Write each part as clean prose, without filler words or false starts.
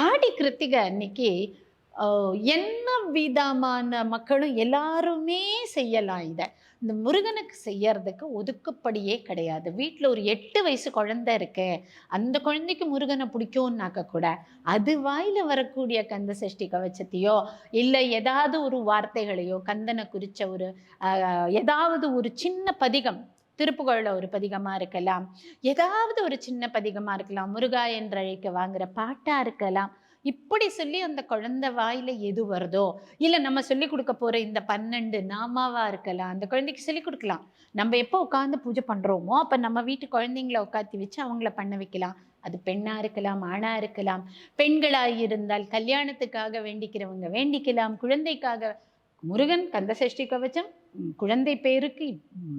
ஆடி கிருத்திகை அன்னைக்கு என்ன விதமான மக்களும் எல்லாருமே செய்யலாம் இத. இந்த முருகனுக்கு செய்யறதுக்கு ஒதுக்குப்படியே கிடையாது. வீட்ல ஒரு 8 வயசு குழந்தை இருக்கு. அந்த குழந்தைக்கு முருகன பிடிக்கும்னாக்க கூட, அது வாயில வரக்கூடிய கந்த சஷ்டி கவசத்தையோ, இல்ல ஏதாவது ஒரு வார்த்தைகளையோ, கந்தன குறிச்ச ஒரு ஏதாவது ஒரு சின்ன பதிகம், திருப்புகழ்ல ஒரு பதிகமா இருக்கலாம். ஏதாவது ஒரு சின்ன பதிகமா இருக்கலாம். முருகா என்றழைக்க வாங்குற பாட்டா இருக்கலாம். இப்படி சொல்லி அந்த குழந்தை வாயில எது வருதோ, இல்ல நம்ம சொல்லிக் குடுக்க போற இந்த 12 நாமாவா இருக்கலாம். அந்த குழந்தைக்கு சொல்லிக் குடுக்கலாம். நம்ம எப்போ உட்கார்ந்து பூஜை பண்றோமோ, அப்ப நம்ம வீட்டு குழந்தைங்கள உட்காத்தி வச்சு அவங்கள பண்ண வைக்கலாம். அது பெண்ணா இருக்கலாம், ஆணா இருக்கலாம். பெண்களாய் இருந்தால் கல்யாணத்துக்காக வேண்டிக்கிறவங்க வேண்டிக்கலாம். குழந்தைக்காக முருகன் கந்தசஷ்டி கவசம் குழந்தை பேருக்கு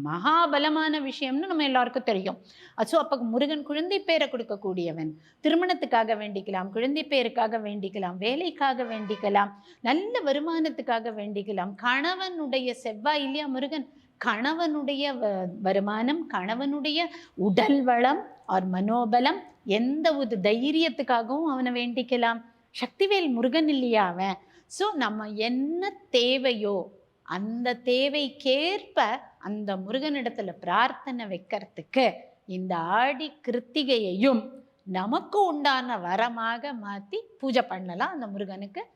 மகாபலமான விஷயம்னு நம்ம எல்லாருக்கும் தெரியும். அப்ப முருகன் குழந்தை பேரை கொடுக்கக்கூடியவன். திருமணத்துக்காக வேண்டிக்கலாம், குழந்தை பேருக்காக வேண்டிக்கலாம், வேலைக்காக வேண்டிக்கலாம், நல்ல வருமானத்துக்காக வேண்டிக்கலாம். கணவனுடைய செவ்வாய் இல்லையா முருகன், கணவனுடைய வருமானம், கணவனுடைய உடல் வளம் ஆர் மனோபலம், எந்த ஒரு தைரியத்துக்காகவும் அவனை வேண்டிக்கலாம். சக்திவேல் முருகன் இல்லையா அவன். நம்ம என்ன தேவையோ அந்த தேவைக்கேற்ப அந்த முருகனிடத்துல பிரார்த்தனை வைக்கிறதுக்கு இந்த ஆடி கிருத்திகையையும் நமக்கு உண்டான வரமாக மாத்தி பூஜை பண்ணலாம் அந்த முருகனுக்கு.